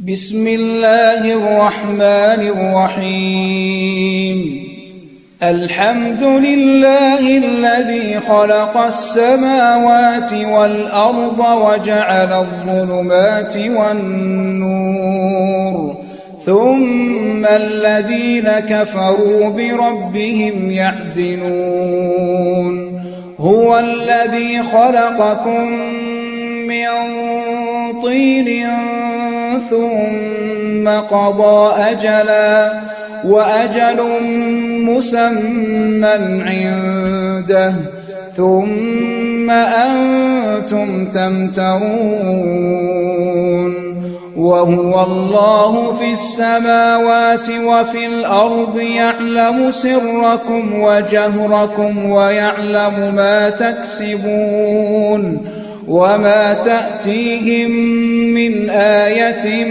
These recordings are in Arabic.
بسم الله الرحمن الرحيم الحمد لله الذي خلق السماوات والأرض وجعل الظلمات والنور ثم الذين كفروا بربهم يعدلون هو الذي خلقكم من طين ثم قضى أجلا وأجل مسمى عنده ثم أنتم تمترون وهو الله في السماوات وفي الأرض يعلم سركم وجهركم ويعلم ما تكسبون وما تأتيهم من آية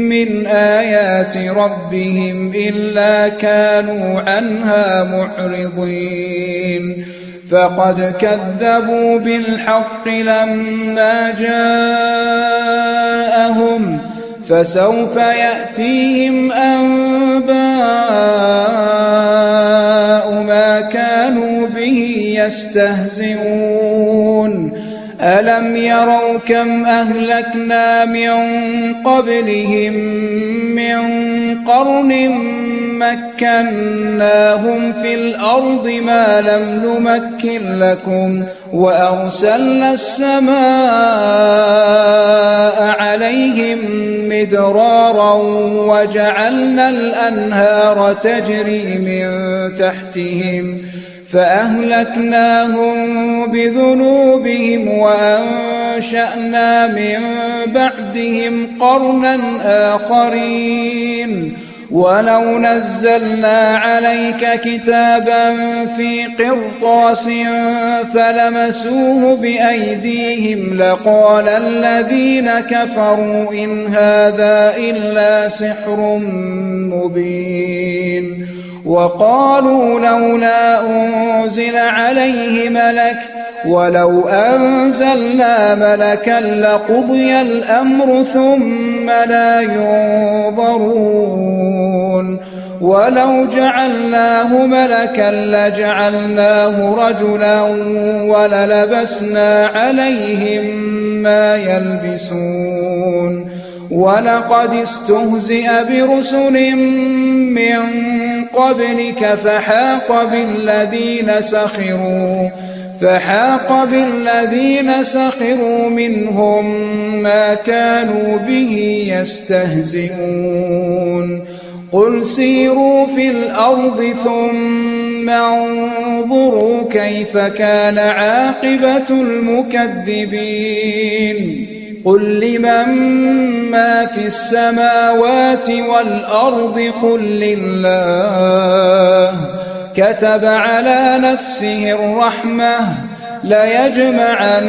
من آيات ربهم إلا كانوا عنها معرضين فقد كذبوا بالحق لما جاءهم فسوف يأتيهم أنباء ما كانوا به يستهزئون ألم يروا كم أهلكنا من قبلهم من قرن مكناهم في الأرض ما لم نمكن لكم وأرسلنا السماء عليهم مدرارا وجعلنا الأنهار تجري من تحتهم فأهلكناهم بذنوبهم وأنشأنا من بعدهم قرنا آخرين ولو نزلنا عليك كتابا في قرطاس فلمسوه بأيديهم لقال الذين كفروا إن هذا إلا سحر مبين وقالوا لولا أنزل عليه ملك ولو أنزلنا ملكا لقضي الأمر ثم لا ينظرون ولو جعلناه ملكا لجعلناه رجلا وللبسنا عليهم ما يلبسون ولقد استهزئ برسل من قبلك فحاق بالذين سخروا منهم ما كانوا به يستهزئون قل سيروا في الأرض ثم انظروا كيف كان عاقبة المكذبين قل لمن ما في السماوات والأرض قل لله كتب على نفسه الرحمة ليجمعنكم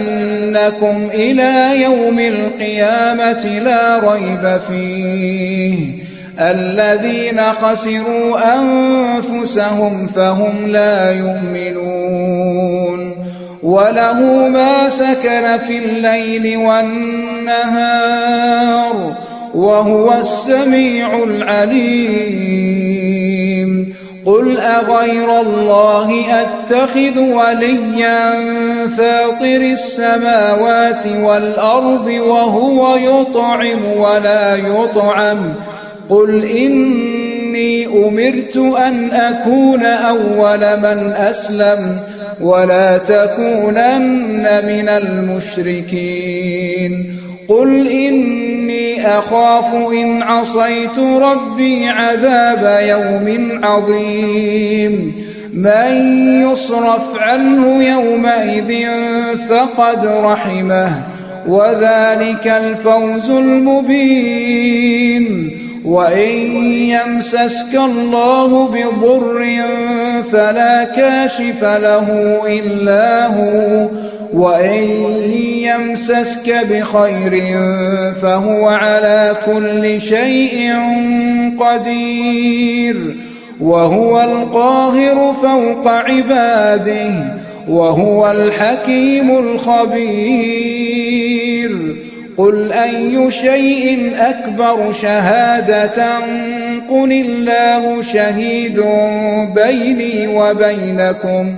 إلى يوم القيامة لا ريب فيه الذين خسروا أنفسهم فهم لا يؤمنون وله ما سكن في الليل والنهار وهو السميع العليم قل أغير الله أتخذ وليا فاطر السماوات والأرض وهو يطعم ولا يطعم قل إني أمرت أن أكون أول من أسلم ولا تكونن من المشركين قل إني أخاف إن عصيت ربي عذاب يوم عظيم من يصرف عنه يومئذ فقد رحمه وذلك الفوز المبين وإن يمسسك الله بضر فلا كاشف له إلا هو وإن يمسسك بخير فهو على كل شيء قدير وهو القاهر فوق عباده وهو الحكيم الخبير قل أي شيء أكبر شهادة قل الله شهيد بيني وبينكم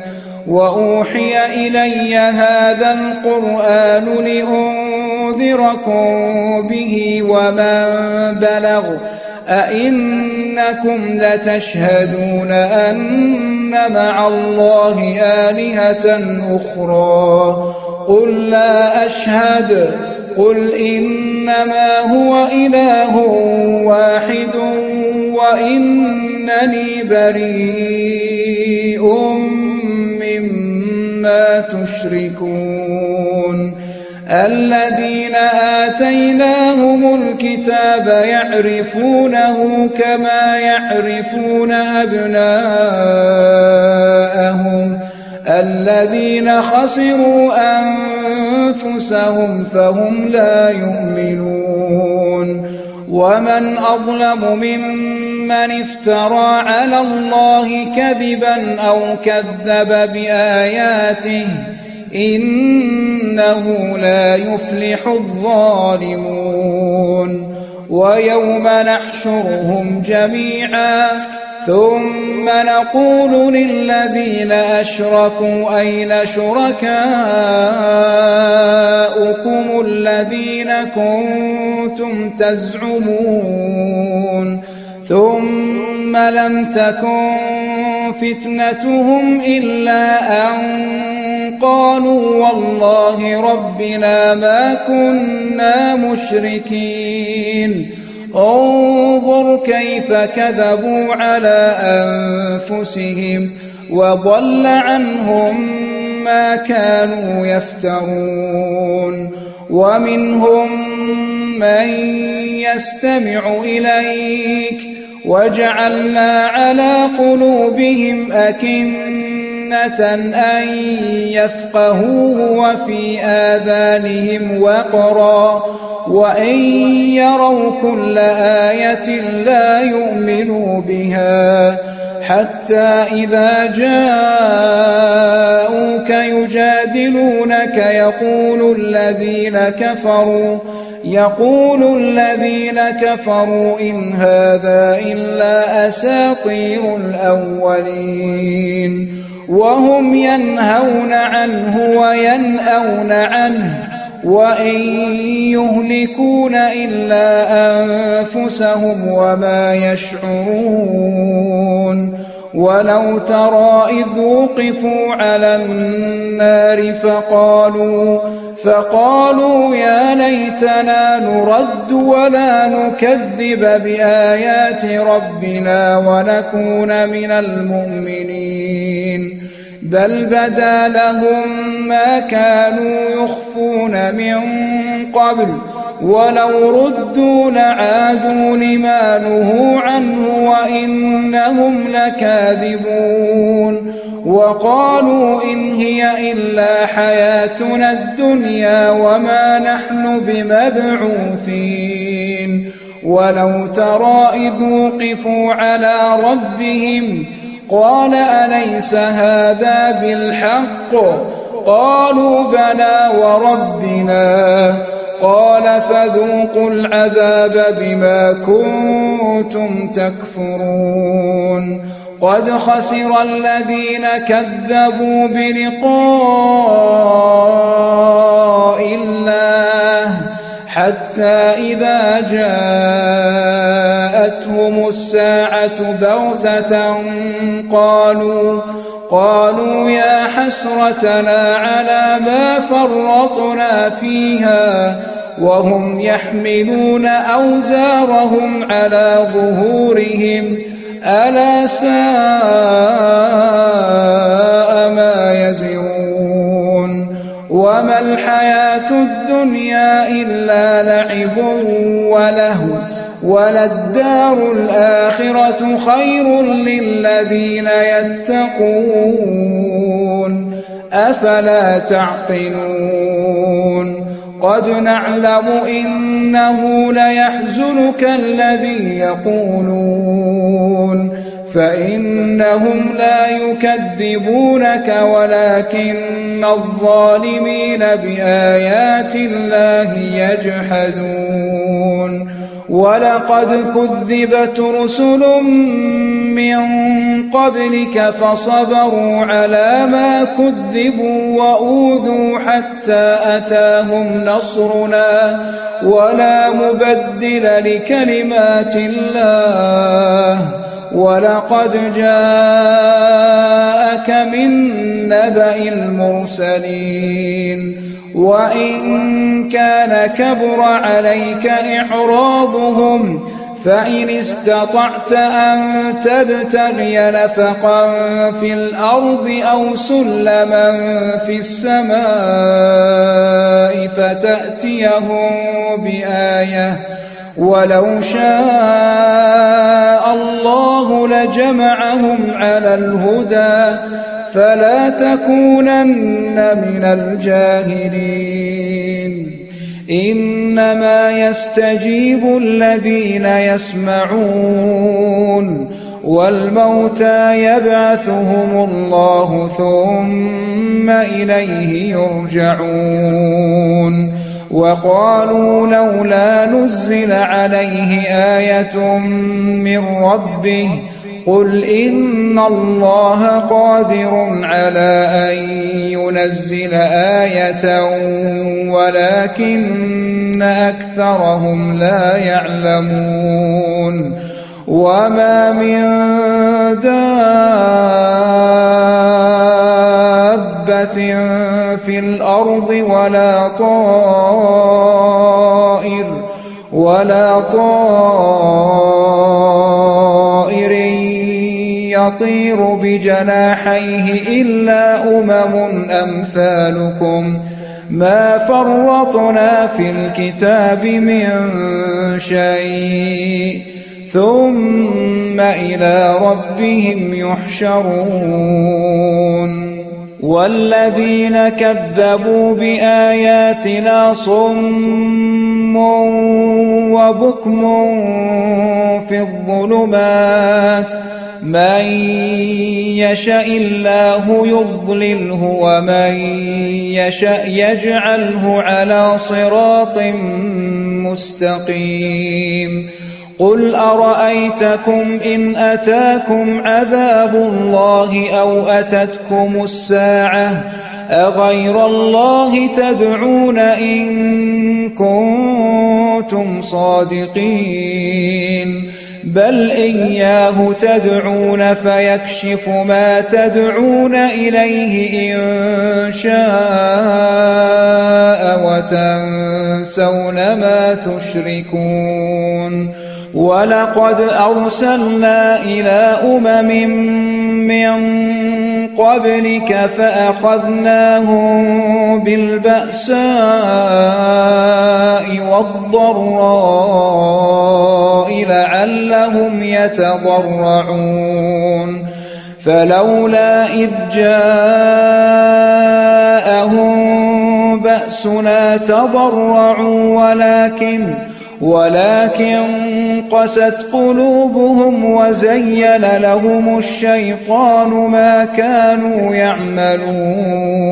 وأوحي إلي هذا القرآن لأنذركم به ومن بلغ أئنكم لتشهدون أن مع الله آلهة أخرى قل لا أشهد قل إنما هو إله واحد وإنني بريء مما تشركون الذين آتيناهم الكتاب يعرفونه كما يعرفون أبناءهم الذين خسروا أنفسهم فهم لا يؤمنون ومن أظلم ممن افترى على الله كذبا أو كذب بآياته إنه لا يفلح الظالمون ويوم نحشرهم جميعا ثم نقول للذين أشركوا أين شركاؤكم الذين كنتم تزعمون ثم لم تكن فتنتهم إلا أن قالوا والله ربنا ما كنا مشركين انظر كيف كذبوا على أنفسهم وضل عنهم ما كانوا يفترون ومنهم من يستمع إليك وجعلنا على قلوبهم أكنة أن يفقهوه وفي آذانهم وقرا وإن يروا كل آية لا يؤمنوا بها حتى إذا جاءوك يجادلونك يقول الذين كفروا إن هذا إلا أساطير الأولين وهم ينهون عنه وينأون عنه وإن يهلكون إلا أنفسهم وما يشعرون ولو ترى إذ وقفوا على النار فقالوا يا ليتنا نرد ولا نكذب بآيات ربنا ونكون من المؤمنين بل بدا لهم ما كانوا يخفون من قبل ولو ردوا لعادوا لما نهوا عنه وإنهم لكاذبون وقالوا إن هي إلا حياتنا الدنيا وما نحن بمبعوثين ولو ترى إذ وقفوا على ربهم قال أليس هذا بالحق قالوا بلى وربنا قال فذوقوا العذاب بما كنتم تكفرون قد خسر الذين كذبوا بلقاء الله حتى إذا جاءتهم الساعة بغتة قالوا يا حسرتنا على ما فرطنا فيها وهم يحملون أوزارهم على ظهورهم ألا ساء ما يزرون وما الحياة الدنيا إلا لعب ولهو وللدار الآخرة خير للذين يتقون أفلا تعقلون قد نعلم إنه ليحزنك الذي يقولون فإنهم لا يكذبونك ولكن الظالمين بآيات الله يجحدون ولقد كذبت رسل من قبلك فصبروا على ما كذبوا وأوذوا حتى أتاهم نصرنا ولا مبدل لكلمات الله ولقد جاءك من نبأ المرسلين وإن كان كبر عليك إعراضهم فإن استطعت أن تبتغي نفقا في الأرض أو سلما في السماء فتأتيهم بآية ولو شاء الله لجمعهم على الهدى فلا تكونن من الجاهلين إنما يستجيب الذين يسمعون والموتى يبعثهم الله ثم إليه يرجعون وقالوا لولا نزل عليه آية من ربه قل إن الله قادر على أن ينزل آية ولكن أكثرهم لا يعلمون وما من دابة في الأرض ولا طائر يطير بجناحيه إلا أمم أمثالكم ما فرطنا في الكتاب من شيء ثم إلى ربهم يحشرون والذين كذبوا بآياتنا صم وبكم في الظلمات من يشاء الله يضلله ومن يشاء يجعله على صراط مستقيم قل أرأيتكم إن أتاكم عذاب الله أو أتتكم الساعة أغير الله تدعون إن كنتم صادقين بل إياه تدعون فيكشف ما تدعون إليه إن شاء وتنسون ما تشركون ولقد أرسلنا إلى أمم من قبلك فأخذناهم بالبأساء والضراء لعلهم يتضرعون فلولا إذ جاءهم بأسنا تضرعوا ولكن قست قلوبهم وزين لهم الشيطان ما كانوا يعملون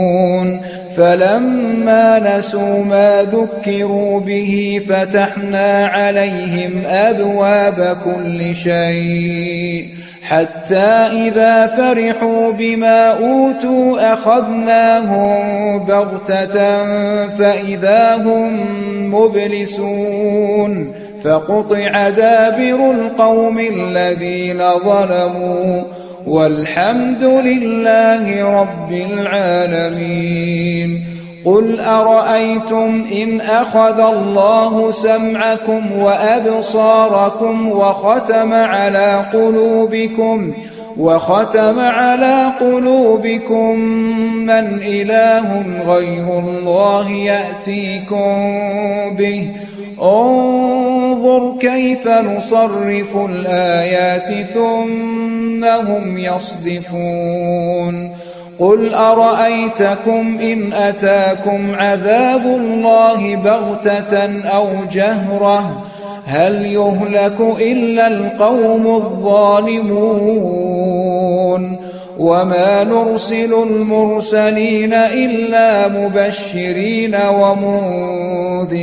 فلما نسوا ما ذكروا به فتحنا عليهم أبواب كل شيء حتى إذا فرحوا بما أوتوا أخذناهم بغتة فإذا هم مبلسون فقطع دابر القوم الذين ظلموا والحمد لله رب العالمين قل أرأيتم إن أخذ الله سمعكم وأبصاركم وختم على قلوبكم من إله غير الله يأتيكم به انظر كيف نصرف الآيات ثم هم يصدفون قل أرأيتكم إن أتاكم عذاب الله بغتة هل يهلك إلا القوم الظالمون وما نرسل المرسلين إلا مبشرين ومنذرين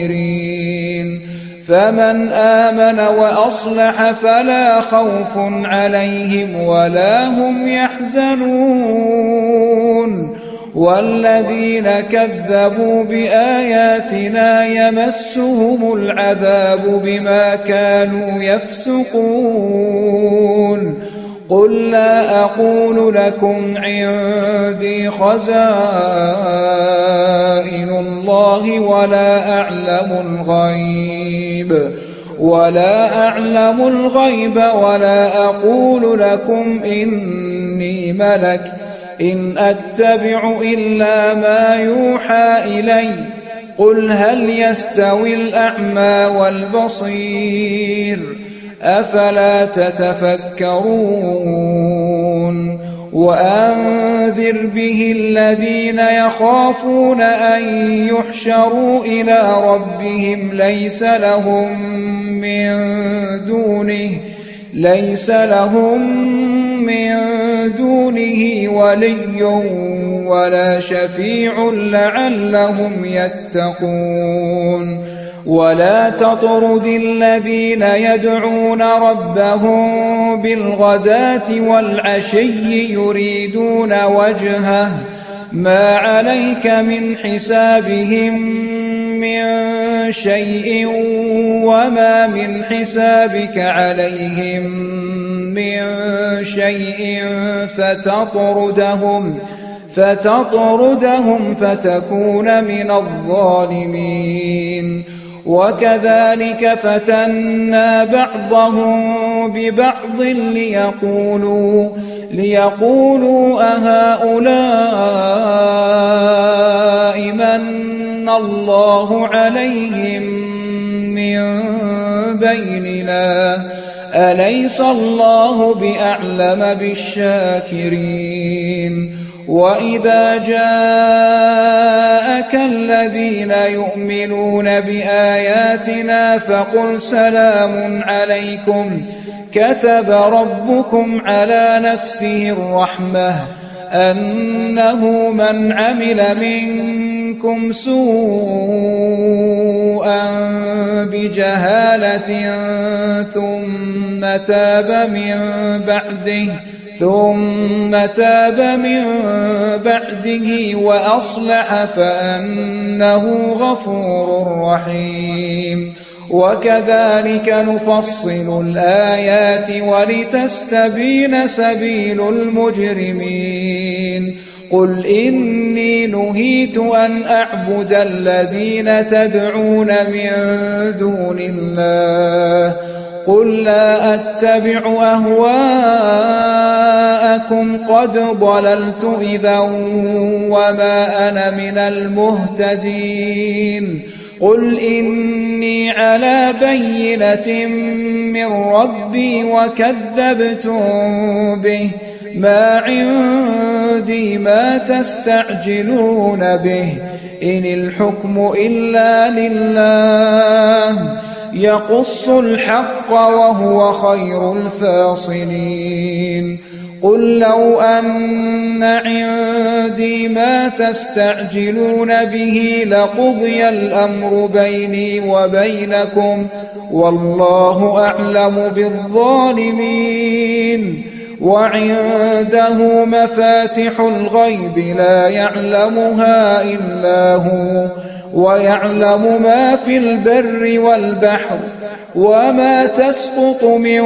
فمن آمن وأصلح فلا خوف عليهم ولا هم يحزنون والذين كذبوا بآياتنا يمسهم العذاب بما كانوا يفسقون قل لا أقول لكم عندي خزائن الله ولا أعلم الغيب ولا أقول لكم إني ملك إن أتبع إلا ما يوحى إلي قل هل يستوي الأعمى والبصير أفلا تتفكرون وأنذر به الذين يخافون أن يحشروا إلى ربهم ليس لهم من دونه ولي ولا شفيع لعلهم يتقون ولا تطرد الذين يدعون ربهم بالغداة والعشي يريدون وجهه ما عليك من حسابهم من شيء وما من حسابك عليهم من شيء فتطردهم فتكون من الظالمين وكذلك فتنا بعضهم ببعض ليقولوا أهؤلاء من الله عليهم من بيننا أليس الله بأعلم بالشاكرين وإذا جاءك الذين يؤمنون بآياتنا فقل سلام عليكم كتب ربكم على نفسه الرحمة أنه من عمل منكم سوءا بجهالة ثم تاب من بعده وأصلح فأنه غفور رحيم وكذلك نفصل الآيات ولتستبين سبيل المجرمين قل إني نهيت أن أعبد الذين تدعون من دون الله قل لا أتبع أهواءكم قد ضللت إذا وما أنا من المهتدين قل إني على بينة من ربي وكذبتم به ما عندي ما تستعجلون به إن الحكم إلا لله يقص الحق وهو خير الفاصلين قل لو أن عندي ما تستعجلون به لقضي الأمر بيني وبينكم والله أعلم بالظالمين وعنده مفاتح الغيب لا يعلمها إلا هو ويعلم ما في البر والبحر وما تسقط من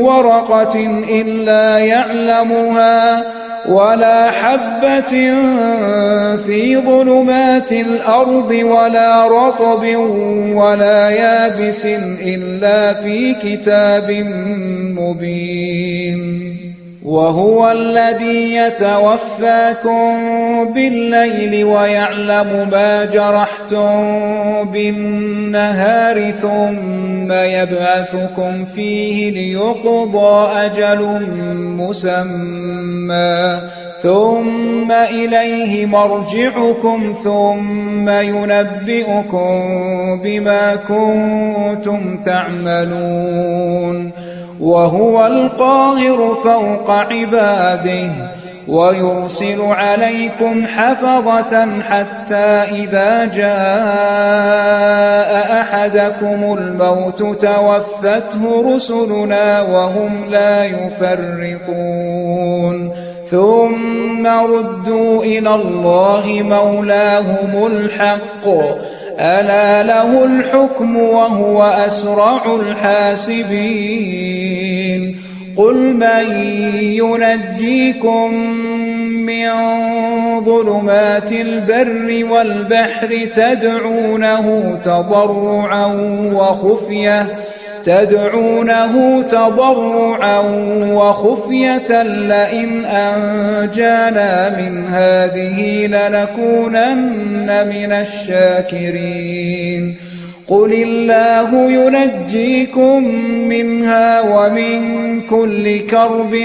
ورقة إلا يعلمها ولا حبة في ظلمات الأرض ولا رطب ولا يابس إلا في كتاب مبين وهو الذي يتوفاكم بالليل ويعلم ما جرحتم بالنهار ثم يبعثكم فيه ليقضى أجل مسمى ثم إليه مرجعكم ثم ينبئكم بما كنتم تعملون وهو القاهر فوق عباده ويرسل عليكم حفظة حتى إذا جاء أحدكم الموت توفته رسلنا وهم لا يفرطون ثم ردوا إلى الله مولاهم الحق ألا له الحكم وهو أسرع الحاسبين قل من ينجيكم من ظلمات البر والبحر تدعونه تضرعا وخفية لئن أنجانا من هذه لنكونن من الشاكرين قل الله ينجيكم منها ومن كل كرب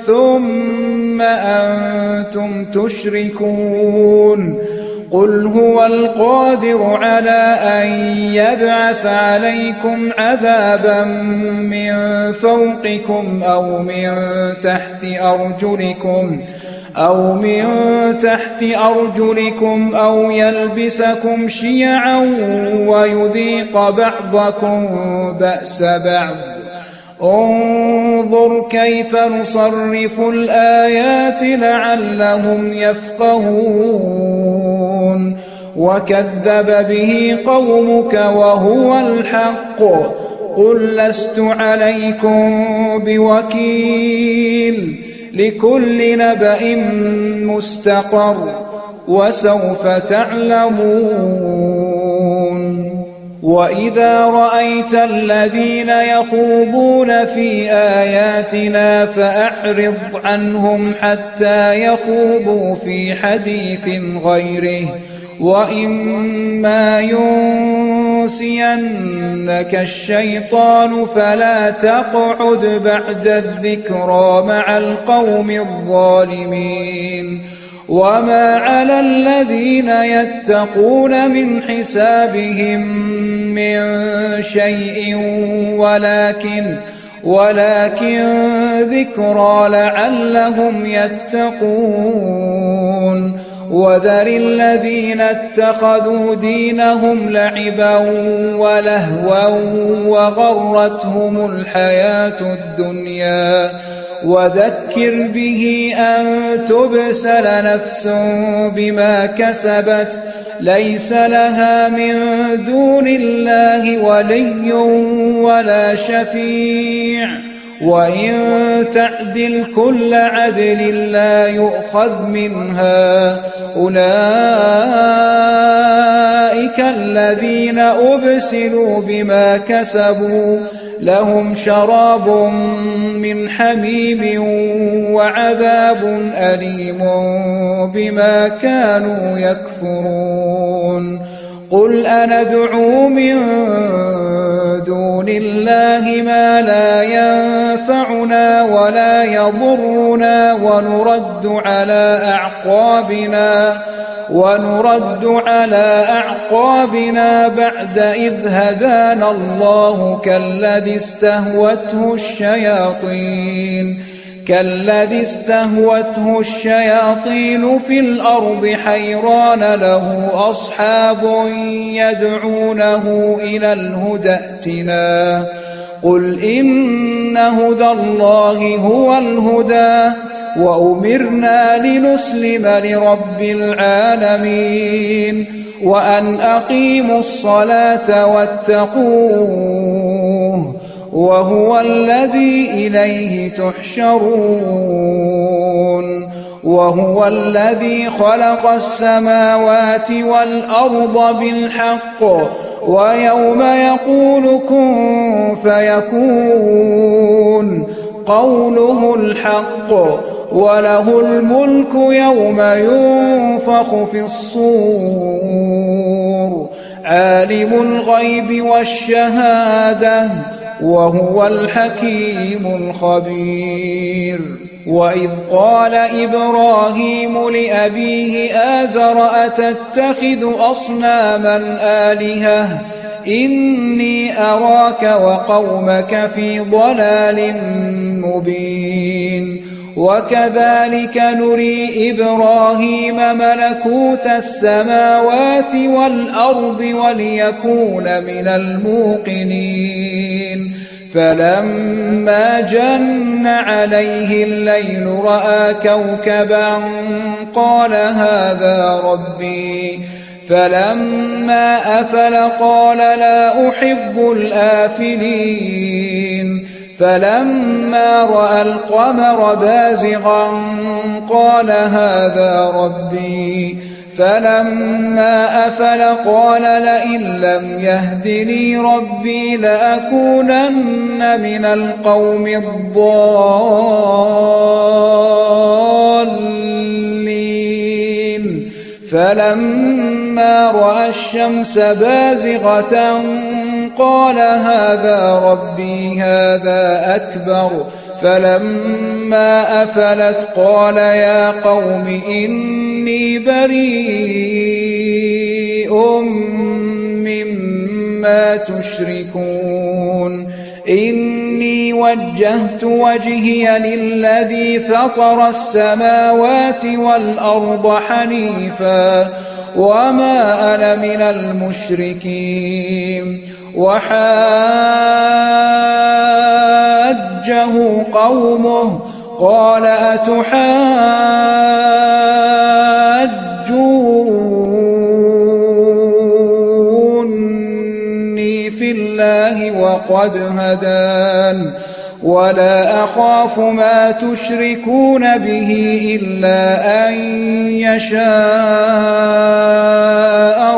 ثم أنتم تشركون قل هو القادر على أن يبعث عليكم عذابا من فوقكم أو من تحت أرجلكم أو يلبسكم شيعا ويذيق بعضكم بأس بعض انظر كيف نصرف الآيات لعلهم يفقهون وكذب به قومك وهو الحق قل لست عليكم بوكيل لكل نبأ مستقر وسوف تعلمون وإذا رأيت الذين يخوضون في آياتنا فأعرض عنهم حتى يخوضوا في حديث غيره وإما ينسينك الشيطان فلا تقعد بعد الذكرى مع القوم الظالمين وما على الذين يتقون من حسابهم من شيء ولكن ذكرى لعلهم يتقون وذر الذين اتخذوا دينهم لعبا ولهوا وغرتهم الحياة الدنيا وذكر به أن تبسل نفس بما كسبت ليس لها من دون الله ولي ولا شفيع وإن تعدل كل عدل لا يؤخذ منها أولئك الذين أبسلوا بما كسبوا لهم شراب من حميم وعذاب أليم بما كانوا يكفرون قل أندعو من دون الله ما لا ينفعنا ولا يضرنا ونرد على أعقابنا بعد إذ هدانا الله كالذي استهوته الشياطين في الأرض حيران له أصحاب يدعونه إلى الهدى ائتنا قل إن هدى الله هو الهدى وأمرنا لنسلم لرب العالمين وأن أقيموا الصلاة واتقوه وهو الذي إليه تحشرون وهو الذي خلق السماوات والأرض بالحق ويوم يقول كن فيكون قوله الحق وله الملك يوم ينفخ في الصور عالم الغيب والشهادة وهو الحكيم الخبير. وإذ قال إبراهيم لأبيه آزر أتتخذ أصناما آلهة إني أراك وقومك في ضلال مبين. وكذلك نري إبراهيم ملكوت السماوات والأرض وليكون من الموقنين. فلما جن عليه الليل رأى كوكبا قال هذا ربي. فلما أفل قال لا أحب الآفلين. فلما رأى القمر بازغا قال هذا ربي. فلما أفل قال لئن لم يهدني ربي لأكونن من القوم الضالين. فلما رأى الشمس بازغة قال هذا ربي هذا أكبر. فلما أفلت قال يا قوم إني بريء مما تشركون. إني وجهت وجهي للذي فطر السماوات والأرض حنيفا وما أنا من المشركين. وحاجه قومه قال أتحاجوني في الله وقد هدان ولا أخاف ما تشركون به إلا أن يشاء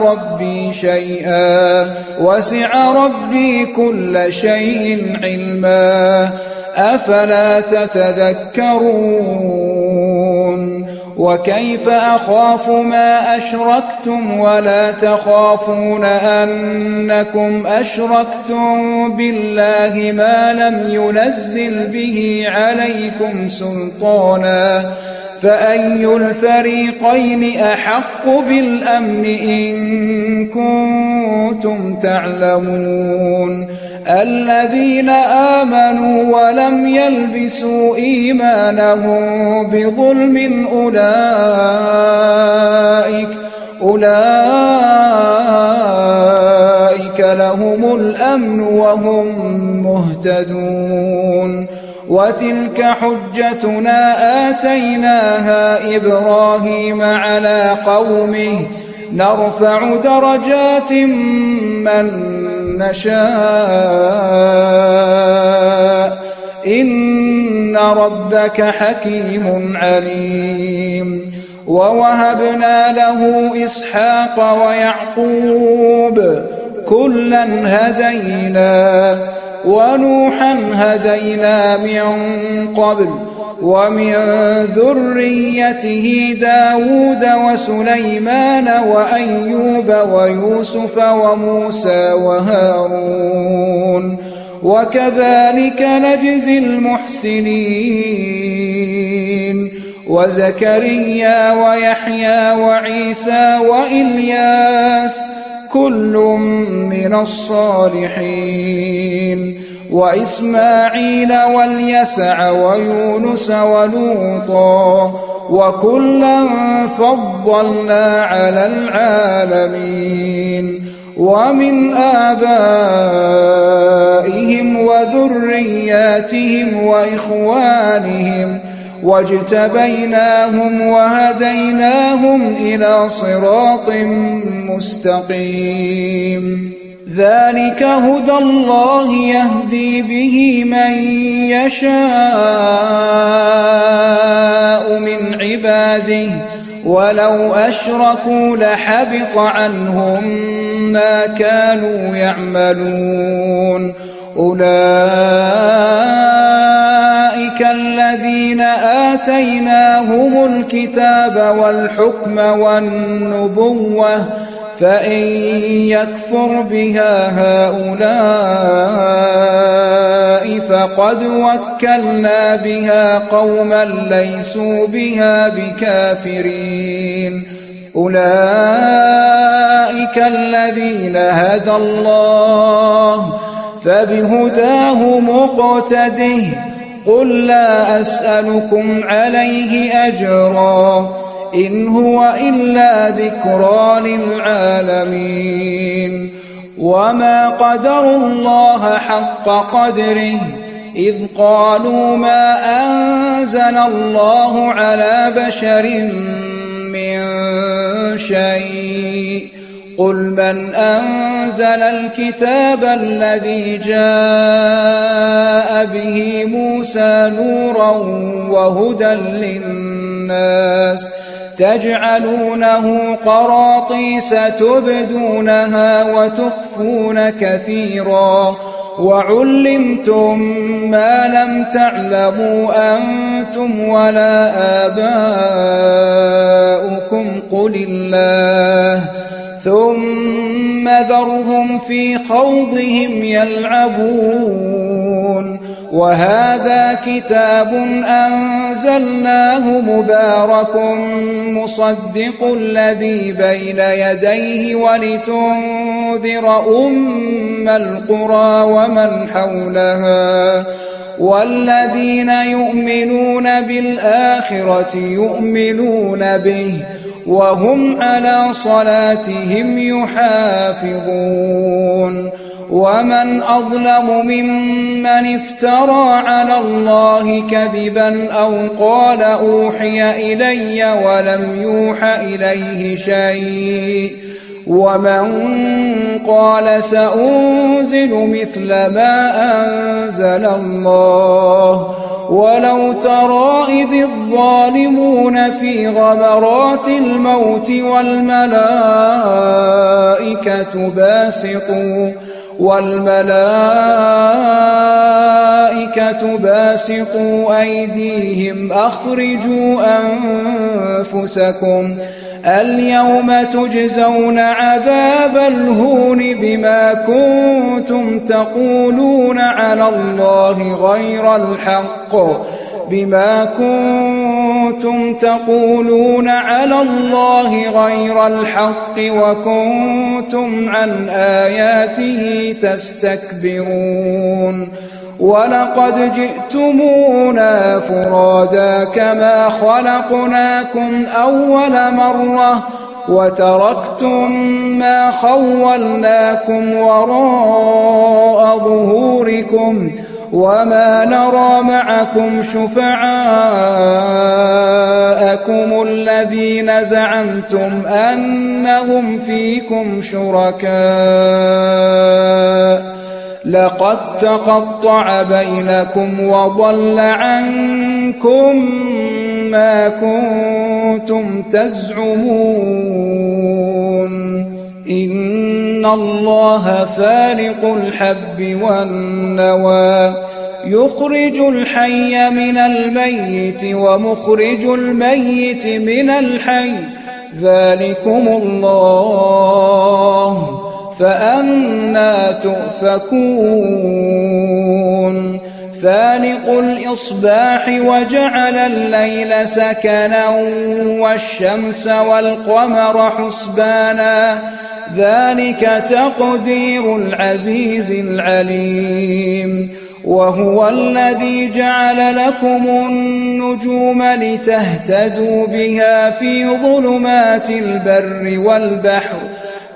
ربي شيئا وسع ربي كل شيء علما أفلا تتذكرون. وكيف أخاف ما أشركتم ولا تخافون أنكم أشركتم بالله ما لم ينزل به عليكم سلطانا فأي الفريقين أحق بالأمن إن كنتم تعلمون. الذين آمنوا ولم يلبسوا إيمانهم بظلم أولئك لهم الأمن وهم مهتدون. وتلك حجتنا آتيناها إبراهيم على قومه نرفع درجات من نشاء إن ربك حكيم عليم. ووهبنا له إسحاق ويعقوب كلا هدينا ونوحا هدينا من قبل ومن ذريته داود وسليمان وأيوب ويوسف وموسى وهارون وكذلك نجزي المحسنين. وزكريا ويحيى وعيسى وإلياس كل من الصالحين. وإسماعيل واليسع ويونس ولوطا وكلا فضلنا على العالمين. ومن آبائهم وذرياتهم وإخوانهم واجتبيناهم وهديناهم إلى صراط مستقيم. ذلك هدى الله يهدي به من يشاء من عباده ولو أشركوا لحبط عنهم ما كانوا يعملون. أولئك الذين آتيناهم الكتاب والحكم والنبوة فإن يكفر بها هؤلاء فقد وكلنا بها قوما ليسوا بها بكافرين أولئك الذين هدى الله فبهداه مقتده قل لا أسألكم عليه أجرا إن هو إلا ذكرى للعالمين وما قدروا الله حق قدره إذ قالوا ما أنزل الله على بشر من شيء قل من أنزل الكتاب الذي جاء به موسى نورا وهدى للناس تجعلونه قراطيس تبدونها وتخفون كثيرا وعلمتم ما لم تعلموا أنتم ولا آباؤكم قل الله ثم ذرهم في خوضهم يلعبون وهذا كتاب أنزلناه مبارك مصدق الذي بين يديه ولتنذر أم القرى ومن حولها والذين يؤمنون بالآخرة يؤمنون به وهم على صلاتهم يحافظون ومن أظلم ممن افترى على الله كذبا أو قال أوحي إلي ولم يوح إليه شيء ومن قال سأنزل مثل ما أنزل الله ولو ترى إذ الظالمون في غمرات الموت والملائكة باسطوا أيديهم أخرجوا أنفسكم اليوم تجزون عذاب الهون بما كنتم تقولون على الله غير الحق وكنتم عن آياته تستكبرون ولقد جئتمونا فرادا كما خلقناكم أول مرة وتركتم ما خولناكم وراء ظهوركم وما نرى معكم شفعاءكم الذين زعمتم أنهم فيكم شركاء لقد تقطع بينكم وضل عنكم ما كنتم تزعمون إن الله فالق الحب والنوى يخرج الحي من الميت ومخرج الميت من الحي ذلكم الله فأنى تؤفكون فالق الإصباح وجعل الليل سكنا والشمس والقمر حسبانا ذلك تقدير العزيز العليم وهو الذي جعل لكم النجوم لتهتدوا بها في ظلمات البر والبحر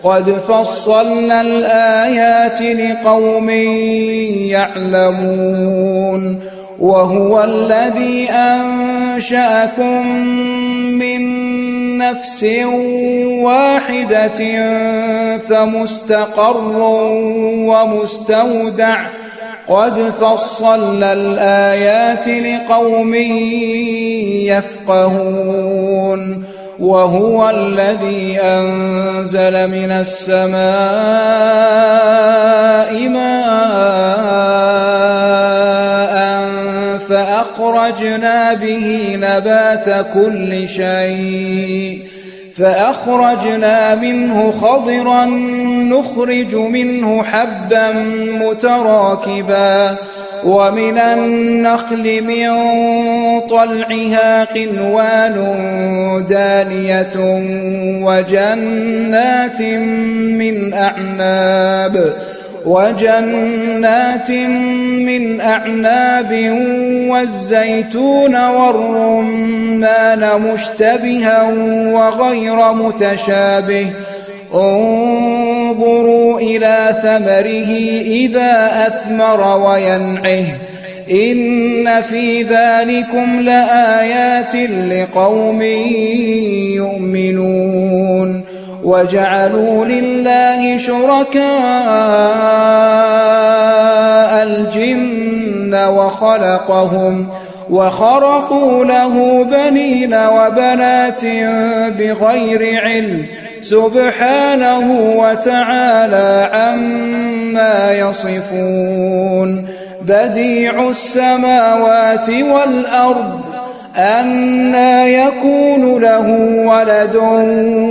قد فصلنا الآيات لقوم يعلمون وهو الذي أنشأكم من نفس واحدة فمستقر ومستودع قد فصلنا الآيات لقوم يفقهون وهو الذي أنزل من السماء ماء فأخرجنا به نبات كل شيء فأخرجنا منه خضرا نخرج منه حبا متراكبا ومن النخل من طلعها قنوان دانية وجنات من أعناب والزيتون والرمان مشتبها وغير متشابه انظروا إلى ثمره إذا أثمر وينعه إن في ذلكم لآيات لقوم يؤمنون وجعلوا لله شركاء الجن وخرقوا له بنين وبنات بغير علم سبحانه وتعالى عما يصفون بديع السماوات والأرض أنى يكون له ولد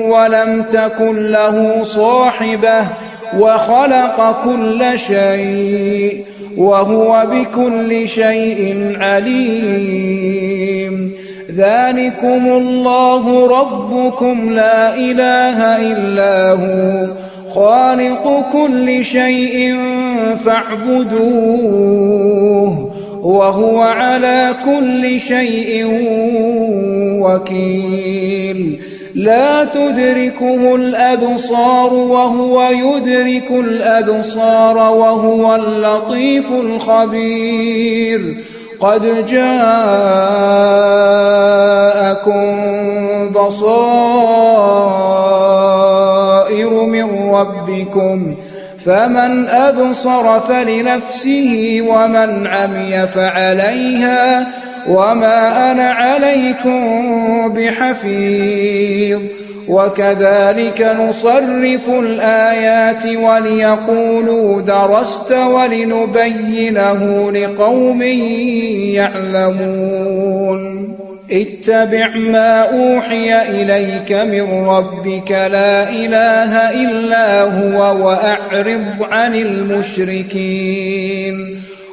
ولم تكن له صاحبة وخلق كل شيء وهو بكل شيء عليم ذلكم الله ربكم لا إله إلا هو خالق كل شيء فاعبدوه وهو على كل شيء وكيل لا تدركه الأبصار وهو يدرك الأبصار وهو اللطيف الخبير قد جاءكم بصائر من ربكم فمن أبصر فلنفسه ومن عمي فعليها وما أنا عليكم بحفيظ وكذلك نصرف الآيات وليقولوا درست ولنبينه لقوم يعلمون اتبع ما أوحي إليك من ربك لا إله إلا هو وأعرض عن المشركين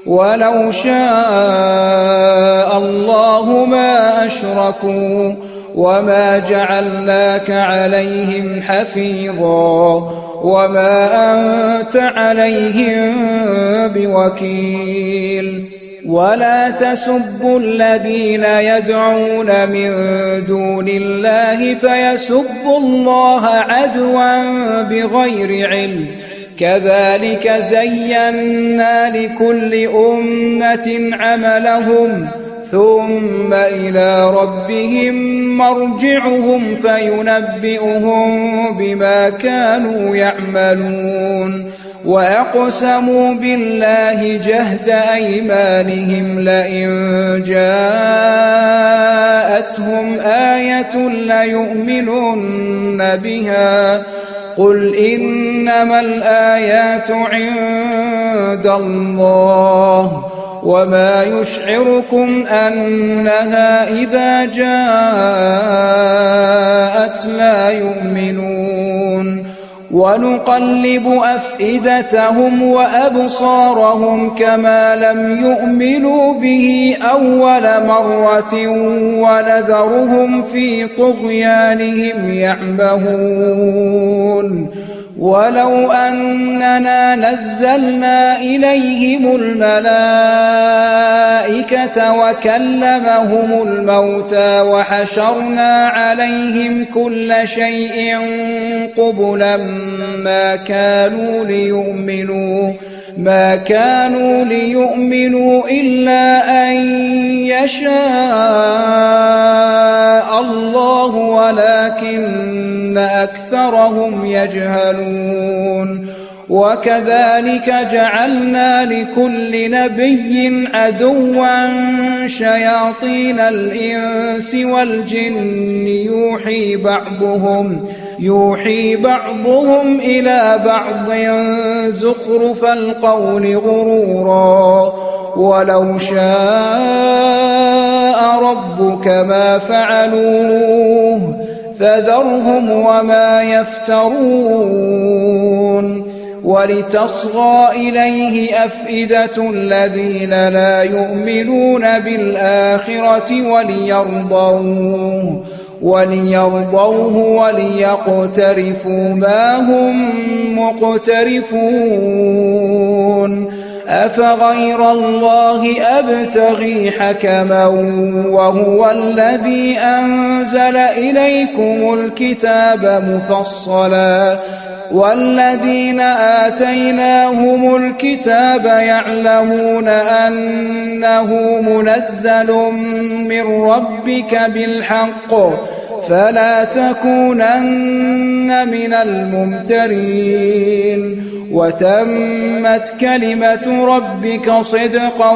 ولو شاء الله ما أشركوا وما جعلناك عليهم حفيظا وما أنت عليهم بوكيل ولا تسبوا الذين يدعون من دون الله فيسبوا الله عدوا بغير علم كذلك زينا لكل أمة عملهم ثم إلى ربهم مرجعهم فينبئهم بما كانوا يعملون وأقسموا بالله جهد أيمانهم لئن جاءتهم آية ليؤمنن بها قل إنما الآيات عند الله وما يشعركم أنها إذا جاءت لا يؤمنون ونقلب أفئدتهم وأبصارهم كما لم يؤمنوا به أول مرة ونذرهم في طغيانهم يعمهون ولو أننا نزلنا إليهم الملائكة وكلمهم الموتى وحشرنا عليهم كل شيء قبلا ما كانوا ليؤمنوا إلا أن يشاء الله ولكن أكثرهم يجهلون وكذلك جعلنا لكل نبي عدوا شياطين الإنس والجن يوحي بعضهم إلى بعض زخرف القول غرورا ولو شاء ربك ما فعلوه فذرهم وما يفترون ولتصغى إليه أفئدة الذين لا يؤمنون بالآخرة وليرضوه وليقترفوا ما هم مقترفون أفغير الله أبتغي حكما وهو الذي أنزل إليكم الكتاب مفصلا والذين آتيناهم الكتاب يعلمون أنه منزل من ربك بالحق فلا تكونن من الممترين وتمت كلمة ربك صدقا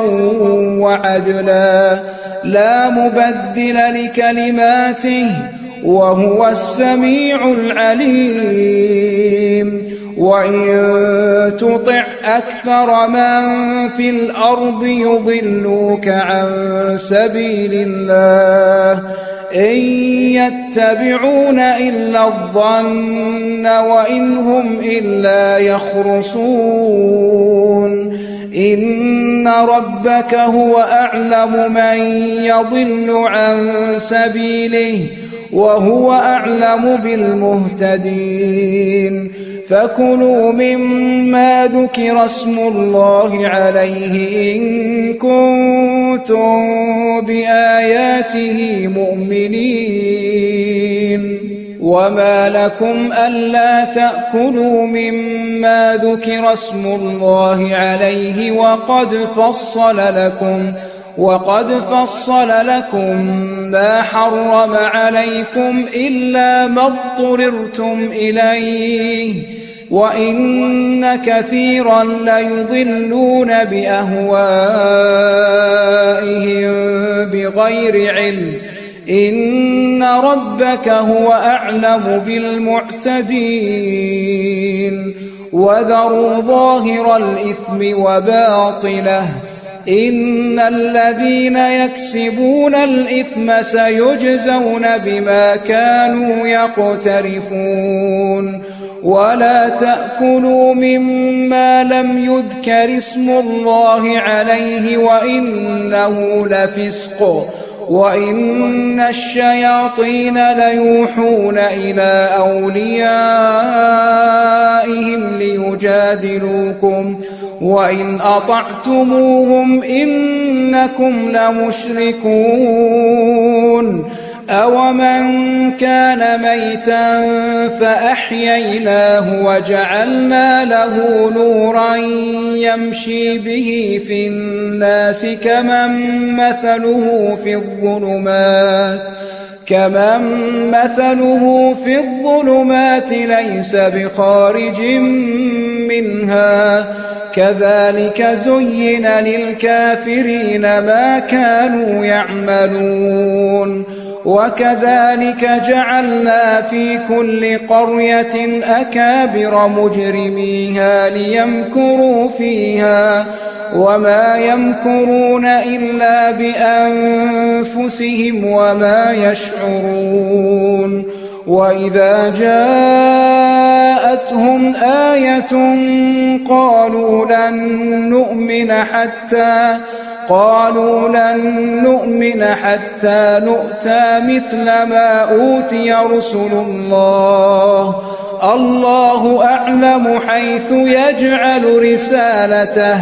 وعدلا لا مبدل لكلماته وهو السميع العليم وإن تطع أكثر من في الأرض يضلوك عن سبيل الله إن يتبعون إلا الظن وإن هم إلا يخرصون إن ربك هو أعلم من يضل عن سبيله وهو أعلم بالمهتدين فكلوا مما ذكر اسم الله عليه إن كنتم بآياته مؤمنين وما لكم ألا تأكلوا مما ذكر اسم الله عليه وقد فصل لكم ما حرم عليكم إلا ما اضطررتم إليه وإن كثيرا ليضلون بأهوائهم بغير علم إن ربك هو أعلم بالمعتدين وذروا ظاهر الإثم وباطنه إن الذين يكسبون الإثم سيجزون بما كانوا يقترفون ولا تأكلوا مما لم يذكر اسم الله عليه وإنه لفسق وإن الشياطين ليوحون إلى أوليائهم ليجادلوكم وإن أطعتموهم إنكم لمشركون أومن كان ميتا فأحييناه وجعلنا له نورا يمشي به في الناس كمن مثله في الظلمات ليس بخارج منها كذلك زين للكافرين ما كانوا يعملون وكذلك جعلنا في كل قرية أكابر مجرميها ليمكروا فيها وما يمكرون إلا بأنفسهم وما يشعرون وإذا جاءتهم آية قالوا لن نؤمن حتى نؤتى مثل ما أوتي رسل الله أعلم حيث يجعل رسالته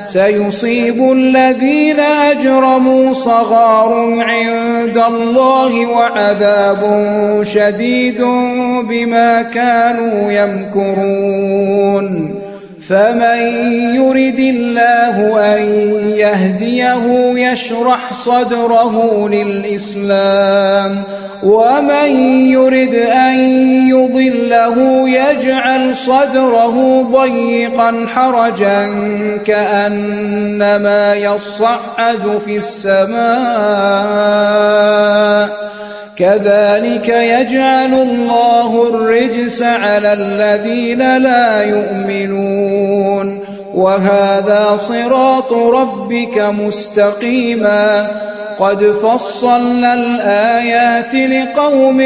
سيصيب الذين أجرموا صغار عند الله وعذاب شديد بما كانوا يمكرون فمن يرد الله أن يهديه يشرح صدره للإسلام ومن يرد أن يضله يجعل صدره ضيقا حرجا كأنما يصعد في السماء كذلك يجعل الله الرجس على الذين لا يؤمنون وهذا صراط ربك مستقيما قد فصلنا الآيات لقوم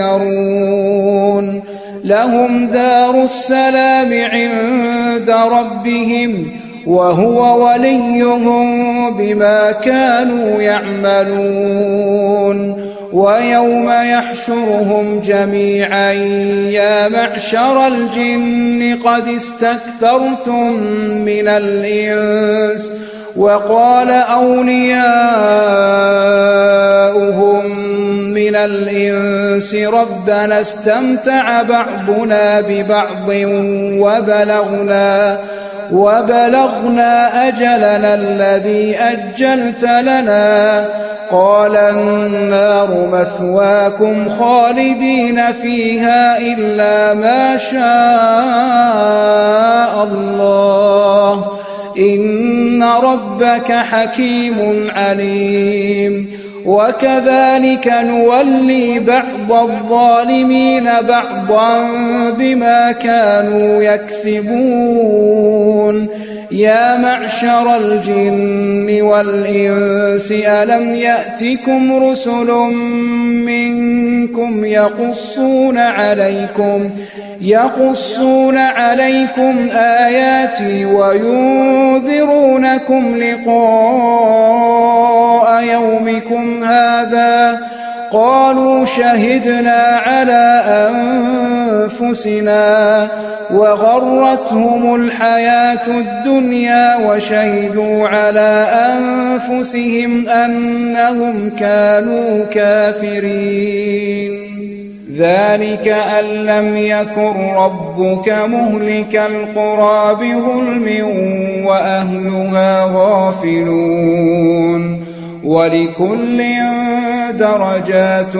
يذكرون لهم دار السلام عند ربهم وهو وليهم بما كانوا يعملون ويوم يحشرهم جميعا يا معشر الجن قد استكثرتم من الإنس وقال أولياؤهم من الإنس ربنا استمتع بعضنا ببعض وبلغنا أجلنا الذي أجلت لنا قال النار مثواكم خالدين فيها إلا ما شاء الله إن ربك حكيم عليم وكذلك نولي بعض الظالمين بعضا بما كانوا يكسبون يا معشر الجن والإنس ألم يأتكم رسل منكم يقصون عليكم آياتي وينذرونكم لقاء يومكم هذا قالوا شهدنا على أنفسنا وغرتهم الحياة الدنيا وشهدوا على أنفسهم أنهم كانوا كافرين ذلك أن لم يكن ربك مهلك القرى بظلم وأهلها غافلون ولكل درجات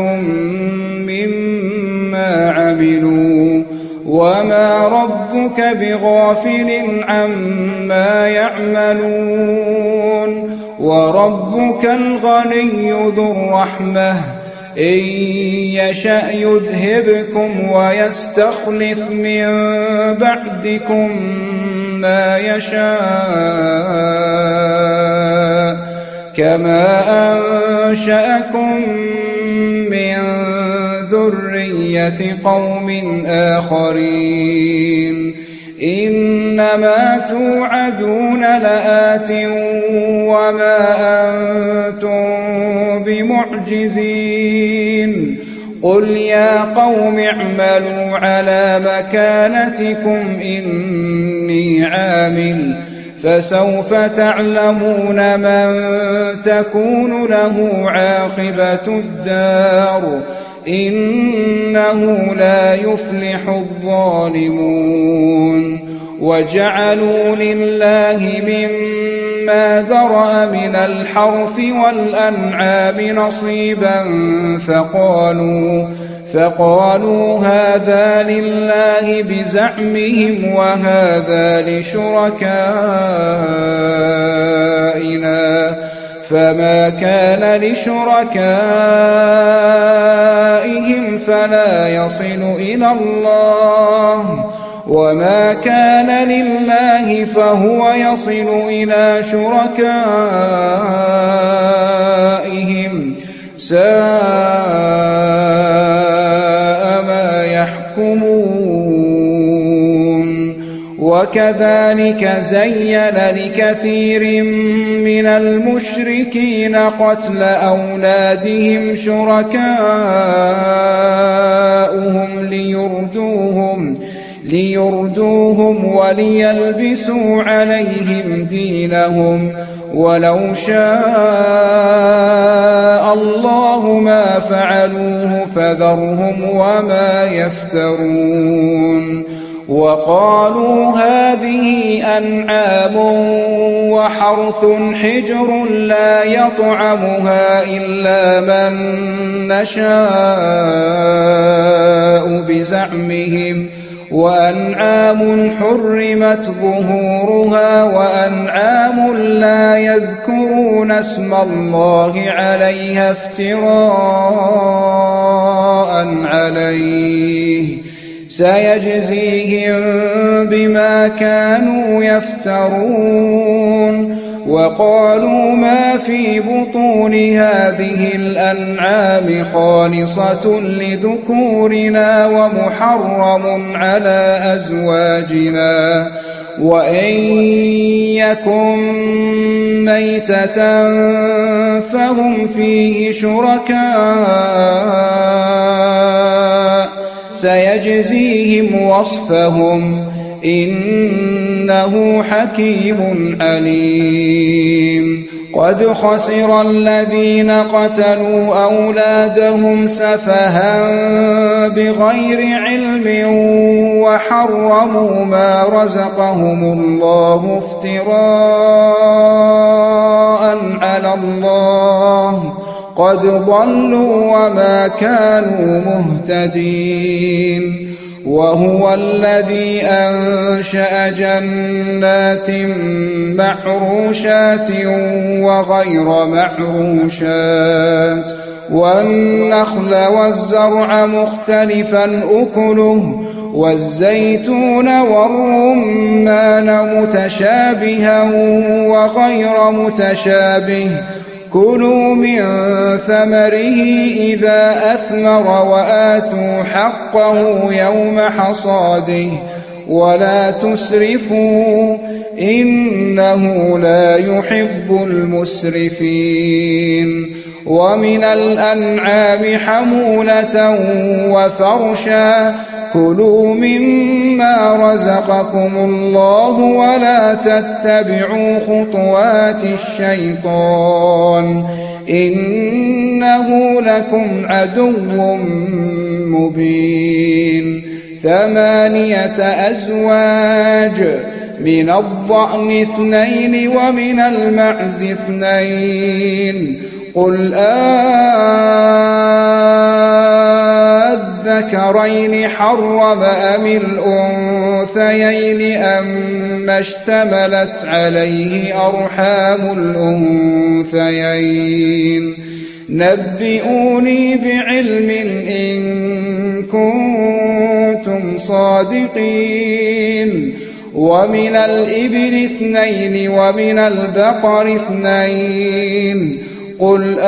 مما عملوا وما ربك بغافل عما يعملون وربك الغني ذو الرحمة إن يشأ يذهبكم ويستخلف من بعدكم ما يشاء كما أنشأكم من ذرية قوم آخرين إنما توعدون لآت وما أنتم بمعجزين قل يا قوم اعملوا على مكانتكم إني عامل فسوف تعلمون من تكون له عاقبة الدار إنه لا يفلح الظالمون وجعلوا لله مما ذرأ من الحرث والأنعام نصيبا فقالوا هذا لله بزعمهم وهذا لشركائنا فما كان لشركائهم فلا يصل إلى الله وما كان لله فهو يصل إلى شركائهم ساء ما يحكمون وكذلك زين لكثير من المشركين قتل أولادهم شركاؤهم ليردوهم وليلبسوا عليهم دينهم ولو شاء الله ما فعلوه فذرهم وما يفترون وقالوا هذه أنعام وحرث حجر لا يطعمها إلا من نشاء بزعمهم وأنعام حرمت ظهورها وأنعام لا يذكرون اسم الله عليها افتراء عليه سيجزيهم بما كانوا يفترون وقالوا ما في بطون هذه الأنعام خالصة لذكورنا ومحرم على أزواجنا وإن يكن ميتة فهم فيه شركاء سيجزيهم وصفهم إنه حكيم عليم. قد خسر الذين قتلوا أولادهم سفها بغير علم وحرموا ما رزقهم الله افتراء على الله قد ضلوا وما كانوا مهتدين. وهو الذي أنشأ جنات معروشات وغير معروشات والنخل والزرع مختلفا أكله والزيتون والرمان متشابها وغير متشابه كلوا من ثمره إذا أثمر وآتوا حقه يوم حصاده ولا تسرفوا إنه لا يحب المسرفين. ومن الأنعام حمولة وفرشا كلوا مما رزقكم الله ولا تتبعوا خطوات الشيطان إنه لكم عدو مبين. 8 أزواج من الضأن 2 ومن المعز 2 قل الذكرين حرم أم الأنثيين أما اشتملت عليه أرحام الأنثيين نبئوني بعلم إن كنتم صادقين. ومن الإبل 2 ومن البقر 2 قل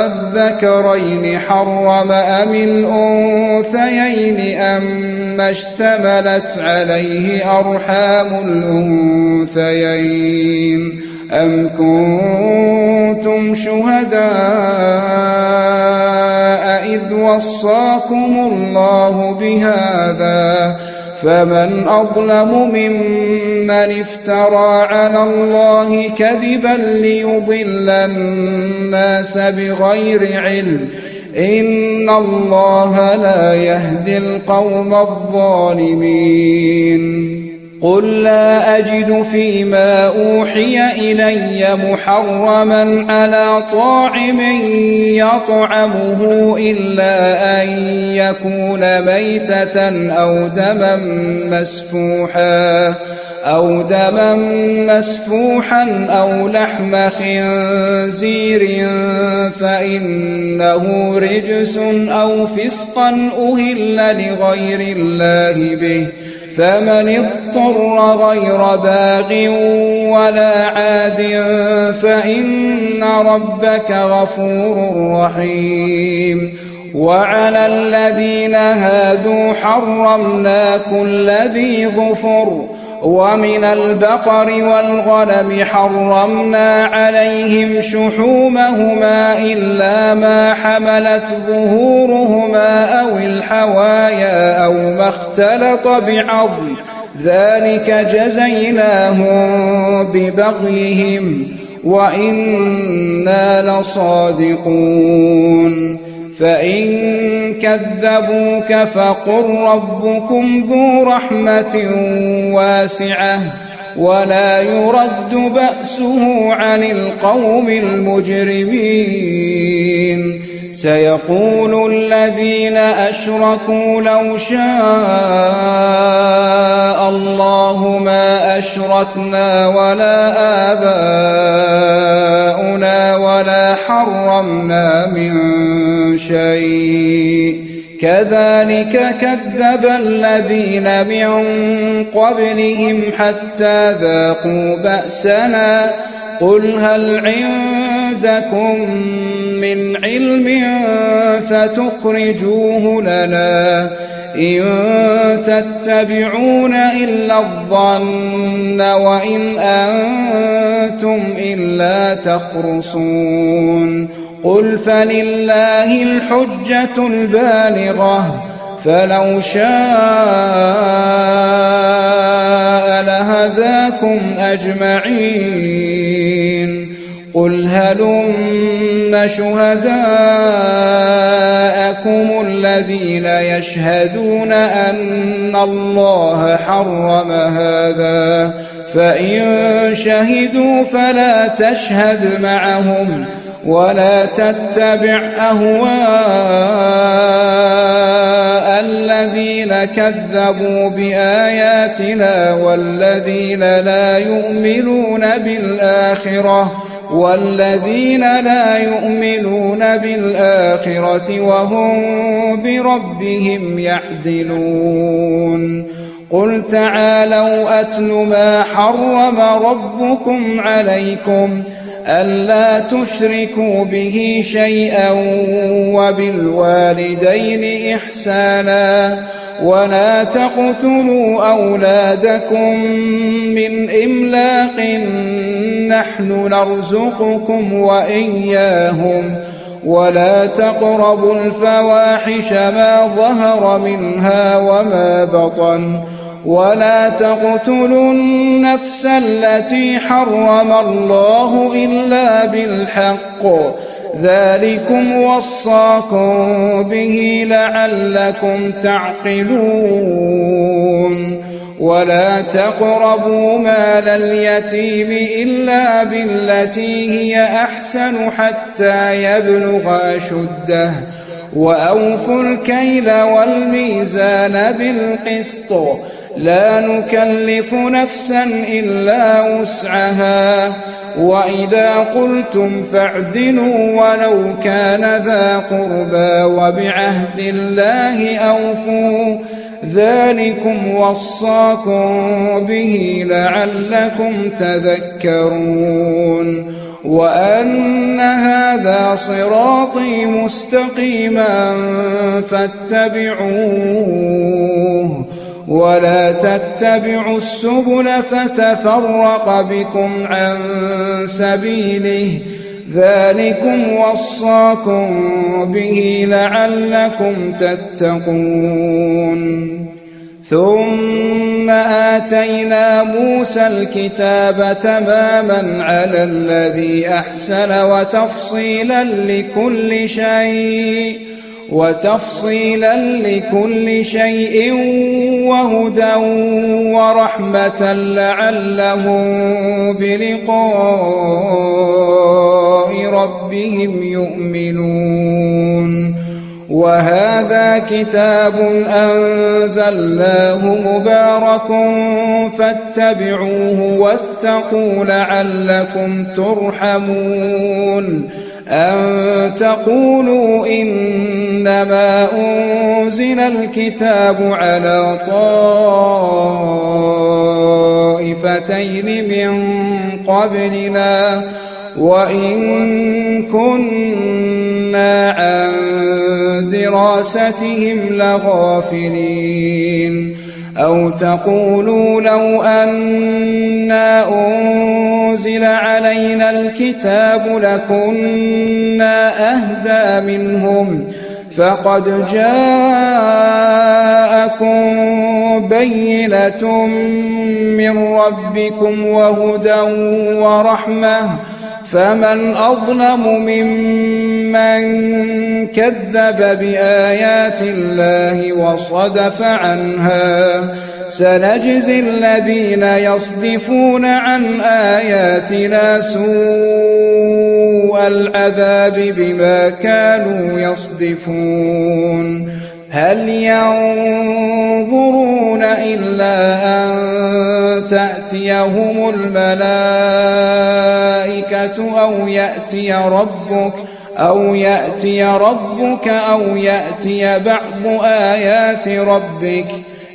الذكرين حرم أم الأنثيين أما اشتملت عليه أرحام الأنثيين أم كنتم شهداء إذ وصاكم الله بهذا فمن أظلم ممن افترى على الله كذبا ليضل الناس بغير علم إن الله لا يهدي القوم الظالمين. قل لا أجد فيما أوحي إلي محرما على طاعم يطعمه إلا أن يكون ميتة أو دما مسفوحا أو لحم خنزير فإنه رجس أو فسقا أهل لغير الله به فمن اضطر غير باغ ولا عاد فإن ربك غفور رحيم. وعلى الذين هادوا حرمنا كل ذي ظفر ومن البقر والغنم حرمنا عليهم شحومهما إلا ما حملت ظهورهما أو الحوايا أو ما اختلط بعظم ذلك جزيناهم ببغيهم وإنا لصادقون. فإن كذبوك فقل ربكم ذو رحمة واسعة ولا يرد بأسه عن القوم المجرمين. سيقول الذين أشركوا لو شاء الله ما أشركنا ولا آباؤنا ولا حرمنا من شيء كذلك كذب الذين من قبلهم حتى ذاقوا بأسنا قل هل عندكم من علم فتخرجوه لنا إن تتبعون إلا الظن وإن أنتم إلا تخرصون قل فلله الحجة البالغة فلو شاء لهداكم أجمعين قل هلم شهداءكم الذين يشهدون أن الله حرم هذا فإن شهدوا فلا تشهد معهم ولا تتبع أهواء الذين كذبوا بآياتنا والذين لا يؤمنون بالآخرة وهم بربهم يعدلون قل تعالوا أتل ما حرم ربكم عليكم ألا تشركوا به شيئا وبالوالدين إحسانا ولا تقتلوا أولادكم من إملاق نحن نرزقكم وإياهم ولا تقربوا الفواحش ما ظهر منها وما بطن ولا تقتلوا النفس التي حرم الله إلا بالحق ذلكم وصاكم به لعلكم تعقلون ولا تقربوا مال اليتيم إلا بالتي هي أحسن حتى يبلغ أشده وأوفوا الكيل والميزان بالقسط لا نكلف نفسا إلا وسعها وإذا قلتم فاعدلوا ولو كان ذا قربى وبعهد الله أوفوا ذلكم وصاكم به لعلكم تذكرون وأن هذا صراطي مستقيما فاتبعوه ولا تتبعوا السبل فتفرق بكم عن سبيله ذلكم وصاكم به لعلكم تتقون ثم آتينا موسى الكتاب تماما على الذي أحسن وتفصيلا لكل شيء وهدى ورحمة لعلهم بلقاء ربهم يؤمنون وهذا كتاب أنزلناه مبارك فاتبعوه واتقوا لعلكم ترحمون أن تقولوا إنما أنزل الكتاب على طائفتين من قبلنا وإن كنا عن دراستهم لغافلين أو تقولوا لو أنا أنزل علينا الكتاب لكنا أهدى منهم فقد جاءكم بينة من ربكم وهدى ورحمة فمن أظلم ممن كذب بآيات الله وصدف عنها سنجزي الذين يصدفون عن آياتنا سوء العذاب بما كانوا يصدفون هل ينظرون إلا أن تأتيهم الملائكة أو يأتي ربك أو يأتي بعض آيات ربك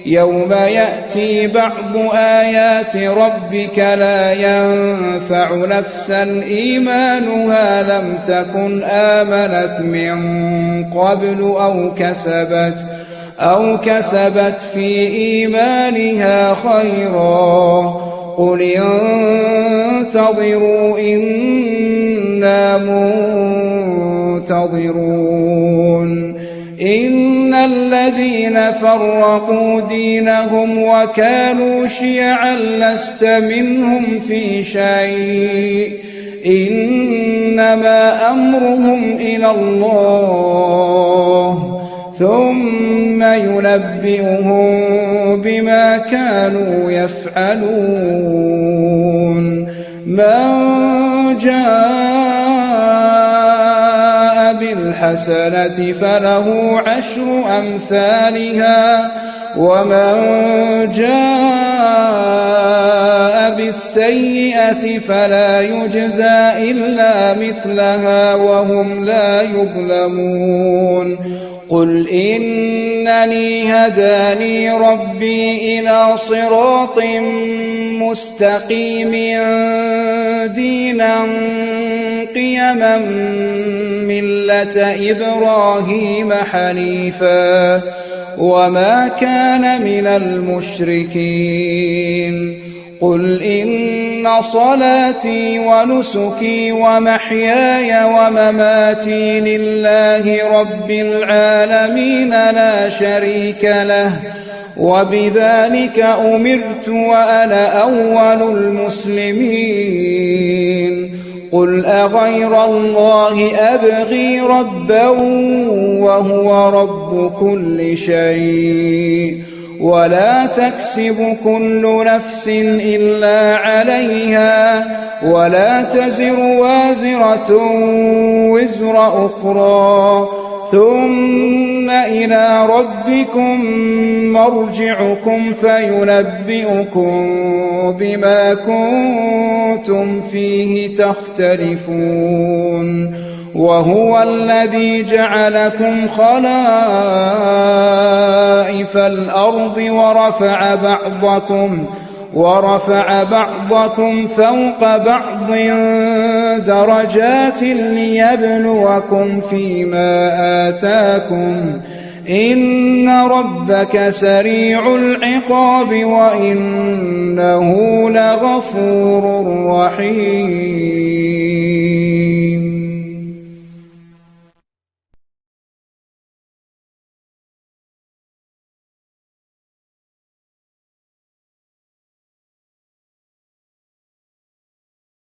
يوم يأتي بعض آيات ربك لا ينفع نفسا إيمانها لم تكن آمنت من قبل أو كسبت في إيمانها خيرا قل انتظروا إنا منتظرون إن الذين فرقوا دينهم وكانوا شيعا لست منهم في شيء إنما أمرهم إلى الله ثم ينبئهم بما كانوا يفعلون من جاء بالحسنة فله عشر أمثالها ومن جاء بالسيئة فلا يجزى إلا مثلها وهم لا يظلمون قل إنني هداني ربي إلى صراط مستقيم دينا قيما ملة إبراهيم حنيفا وما كان من المشركين قل إن صلاتي ونسكي ومحياي ومماتي لله رب العالمين لا شريك له وبذلك أمرت وأنا أول المسلمين قل أغير الله أبغي ربا وهو رب كل شيء ولا تكسب كل نفس إلا عليها ولا تزر وازرة وزر أخرى ثم إلى ربكم مرجعكم فينبئكم بما كنتم فيه تختلفون وهو الذي جعلكم خلائف الأرض ورفع بعضكم فوق بعض درجات ليبلوكم فيما آتاكم إن ربك سريع العقاب وإنه لغفور رحيم